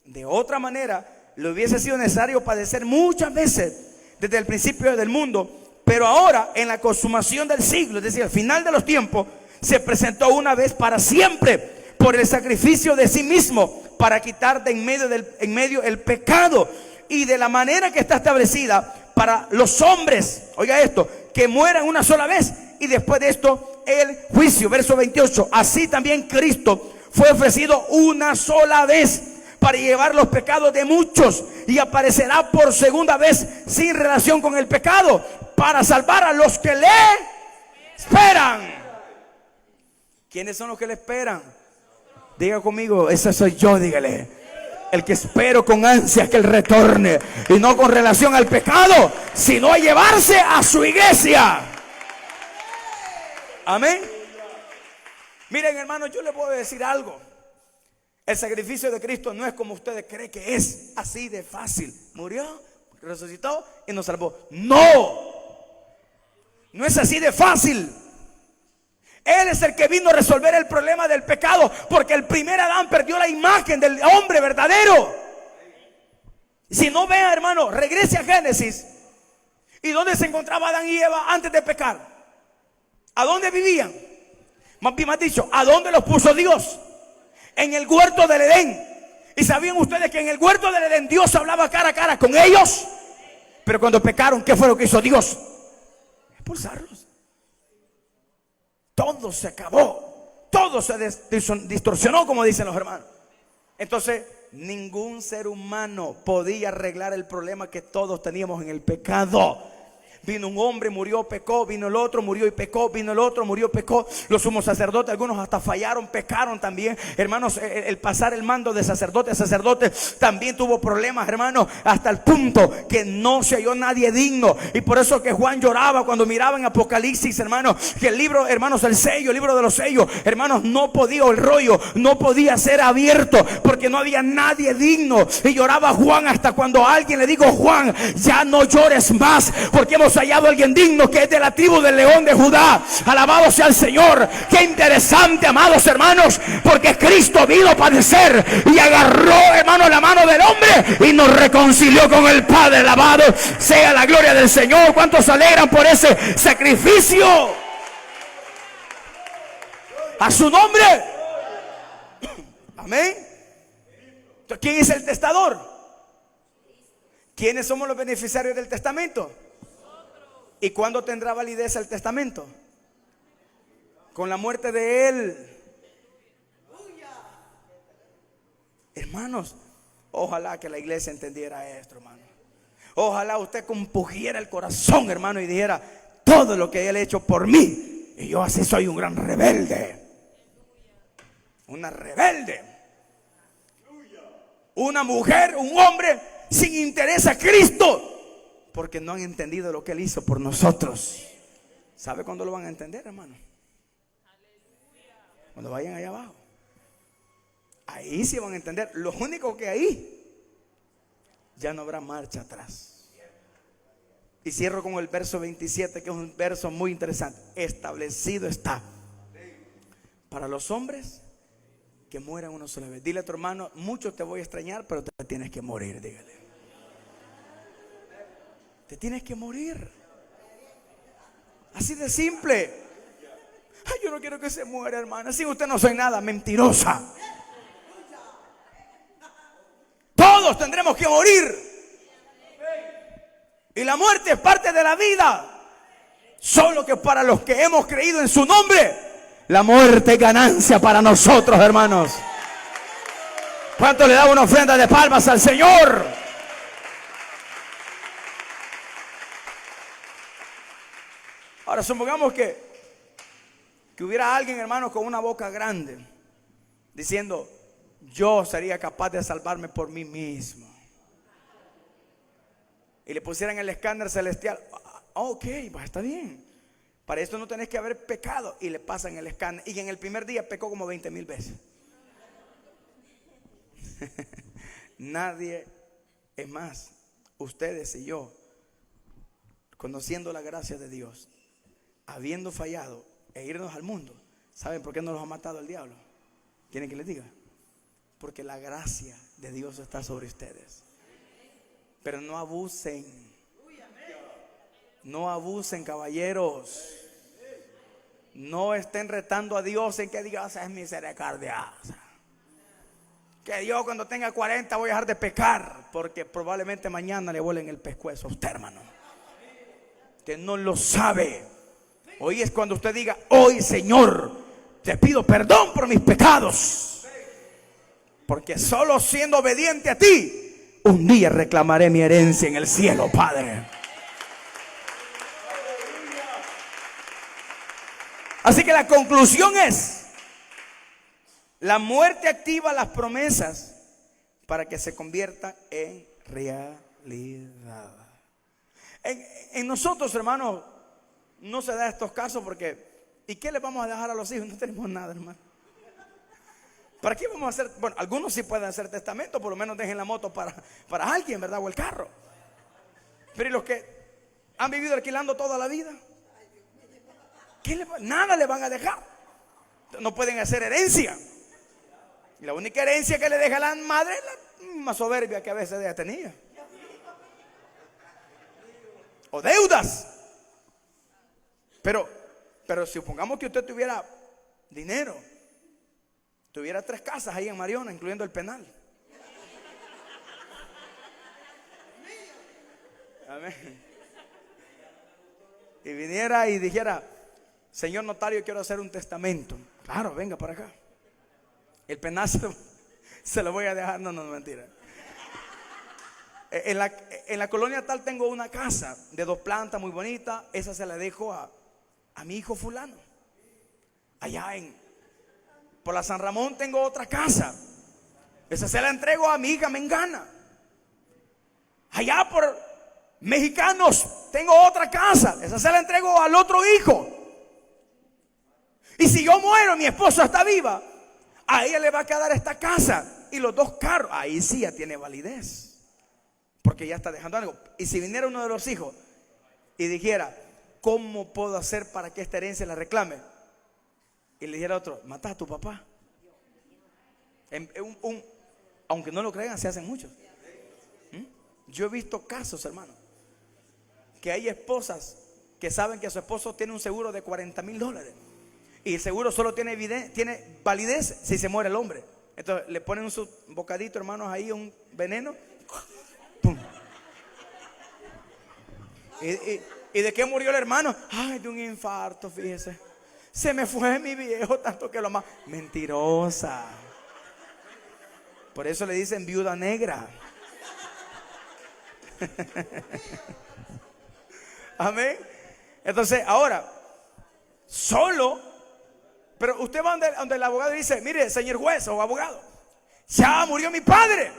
De otra manera, le hubiese sido necesario padecer muchas veces desde el principio del mundo, pero ahora en la consumación del siglo, es decir, al final de los tiempos, se presentó una vez para siempre por el sacrificio de sí mismo, para quitar de en medio el pecado, y de la manera que está establecida para los hombres, oiga esto, que mueran una sola vez y después de esto el juicio. Verso 28. Así también Cristo fue ofrecido una sola vez para llevar los pecados de muchos, y aparecerá por segunda vez sin relación con el pecado, para salvar a los que le esperan. ¿Quiénes son los que le esperan? Diga conmigo: ese soy yo, dígale. El que espero con ansias que él retorne, y no con relación al pecado, sino a llevarse a su iglesia. Amén. Miren, hermanos, yo les voy a decir algo. El sacrificio de Cristo no es como ustedes creen que es, así de fácil. Murió, resucitó y nos salvó. No, no es así de fácil. Él es el que vino a resolver el problema del pecado, porque el primer Adán perdió la imagen del hombre verdadero. Si no vea, hermano, regrese a Génesis. ¿Y dónde se encontraba Adán y Eva antes de pecar? ¿A dónde vivían? Más bien dicho, ¿a dónde los puso Dios? En el huerto del Edén. ¿Y sabían ustedes que en el huerto del Edén Dios hablaba cara a cara con ellos? Pero cuando pecaron, ¿qué fue lo que hizo Dios? Expulsarlos. Todo se acabó, todo se distorsionó, como dicen los hermanos. Entonces, ningún ser humano podía arreglar el problema que todos teníamos en el pecado. Vino un hombre, murió, pecó. Vino el otro, murió y pecó. Vino el otro, murió, pecó. Los sumos sacerdotes, algunos hasta fallaron, pecaron también. Hermanos, el pasar el mando de sacerdote a sacerdote también tuvo problemas, hermanos, hasta el punto que no se halló nadie digno. Y por eso que Juan lloraba cuando miraba en Apocalipsis, hermanos, que el libro, hermanos, el sello, el libro de los sellos, hermanos, no podía, el rollo no podía ser abierto, porque no había nadie digno. Y lloraba Juan hasta cuando alguien le dijo: Juan, ya no llores más, porque hemos hallado a alguien digno, que es de la tribu del león de Judá. Alabado sea el Señor. Qué interesante, amados hermanos, porque Cristo vino a padecer y agarró, hermano, la mano del hombre y nos reconcilió con el Padre. Alabado sea la gloria del Señor. ¿Cuántos se alegran por ese sacrificio? A su nombre. Amén. ¿Quién es el testador? ¿Quiénes somos los beneficiarios del testamento? ¿Y cuándo tendrá validez el testamento? Con la muerte de él. Hermanos, ojalá que la iglesia entendiera esto, hermano. Ojalá usted compugiera el corazón, hermano, y dijera: todo lo que él ha hecho por mí, y yo así soy un gran rebelde. Una rebelde. Una mujer, un hombre sin interés a Cristo, porque no han entendido lo que él hizo por nosotros. ¿Sabe cuándo lo van a entender, hermano? Cuando vayan allá abajo. Ahí sí van a entender. Lo único que ahí ya no habrá marcha atrás. Y cierro con el verso 27, que es un verso muy interesante. Establecido está para los hombres que mueran una sola vez. Dile a tu hermano, mucho te voy a extrañar, pero te tienes que morir, dígale. Te tienes que morir. Así de simple. Ay, yo no quiero que se muera, hermana. Sin usted no soy nada, mentirosa. Todos tendremos que morir. Y la muerte es parte de la vida. Solo que para los que hemos creído en su nombre, la muerte es ganancia para nosotros, hermanos. ¿Cuánto le da una ofrenda de palmas al Señor? Ahora supongamos que hubiera alguien, hermano, con una boca grande, diciendo, yo sería capaz de salvarme por mí mismo. Y le pusieran el escáner celestial. Ok, pues está bien. Para esto no tenés que haber pecado. Y le pasan el escáner. Y en el primer día pecó como 20,000 veces. Nadie, es más, ustedes y yo, conociendo la gracia de Dios, habiendo fallado e irnos al mundo, ¿saben por qué no los ha matado el diablo? ¿Quieren que les diga? Porque la gracia de Dios está sobre ustedes. Pero no abusen. No abusen, caballeros. No estén retando a Dios en que Dios es misericordioso. Que Dios cuando tenga 40 voy a dejar de pecar. Porque probablemente mañana le vuelen el pescuezo a usted, hermano. Que no lo sabe. Hoy es cuando usted diga, hoy, Señor, te pido perdón por mis pecados. Porque solo siendo obediente a ti, un día reclamaré mi herencia en el cielo, Padre. Así que la conclusión es, la muerte activa las promesas para que se convierta en realidad. En nosotros, hermanos, no se da estos casos porque, ¿y qué le vamos a dejar a los hijos? No tenemos nada, hermano. ¿Para qué vamos a hacer? Bueno, algunos sí pueden hacer testamento, por lo menos dejen la moto para alguien, ¿verdad? O el carro. Pero ¿y los que han vivido alquilando toda la vida? Nada le van a dejar. No pueden hacer herencia. Y la única herencia que le deja la madre es la misma soberbia que a veces ella tenía. O deudas. Pero supongamos que usted tuviera dinero, tuviera 3 casas ahí en Mariona, incluyendo el penal. Amén. Y viniera y dijera, señor notario, quiero hacer un testamento. Claro, venga para acá. El penal se lo voy a dejar. No, mentira. En la colonia tal tengo una casa de 2 plantas muy bonita. Esa se la dejo a mi hijo fulano. Allá por la San Ramón tengo otra casa. Esa se la entrego a mi hija Mengana. Allá por Mexicanos tengo otra casa. Esa se la entrego al otro hijo. Y si yo muero, mi esposa está viva, a ella le va a quedar esta casa y los 2 carros. Ahí sí ya tiene validez, porque ya está dejando algo. Y si viniera uno de los hijos y dijera, ¿cómo puedo hacer para que esta herencia la reclame? Y le dijera a otro, mata a tu papá. Aunque no lo crean, se hacen muchos. Yo he visto casos, hermano, que hay esposas que saben que su esposo tiene un seguro de $40,000 y el seguro solo tiene validez si se muere el hombre. Entonces le ponen su bocadito, hermanos, ahí un veneno. ¡Pum! ¿Y de qué murió el hermano? Ay, de un infarto, fíjese. Se me fue mi viejo tanto que lo más. Mentirosa. Por eso le dicen viuda negra. Amén. Entonces ahora, pero usted va donde el abogado y dice, mire, señor juez o abogado, ya murió mi padre.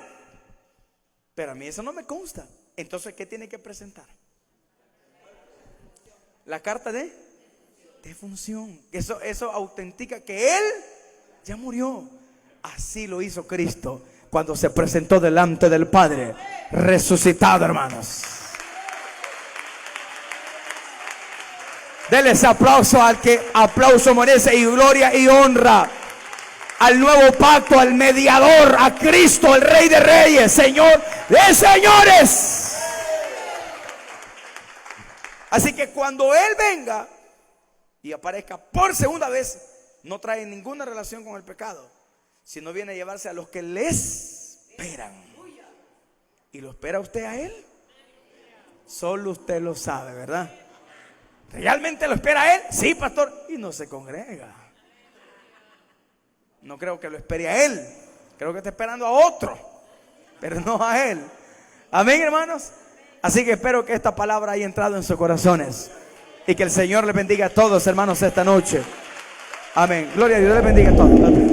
Pero a mí eso no me consta. Entonces, ¿qué tiene que presentar? La carta de defunción. Eso autentica que él ya murió. Así lo hizo Cristo cuando se presentó delante del Padre, resucitado, hermanos. Denle ese aplauso al que aplauso merece, y gloria y honra. al nuevo pacto, al mediador, a Cristo, el Rey de Reyes, Señor de señores. Así que cuando Él venga y aparezca por segunda vez, no trae ninguna relación con el pecado, sino viene a llevarse a los que le esperan. ¿Y lo espera usted a Él? Solo usted lo sabe, ¿verdad? ¿Realmente lo espera a Él? Sí, pastor. Y no se congrega. No creo que lo espere a Él. Creo que está esperando a otro, pero no a Él. Amén, hermanos. Así que espero que esta palabra haya entrado en sus corazones y que el Señor les bendiga a todos, hermanos, esta noche. Amén. Gloria a Dios, les bendiga a todos.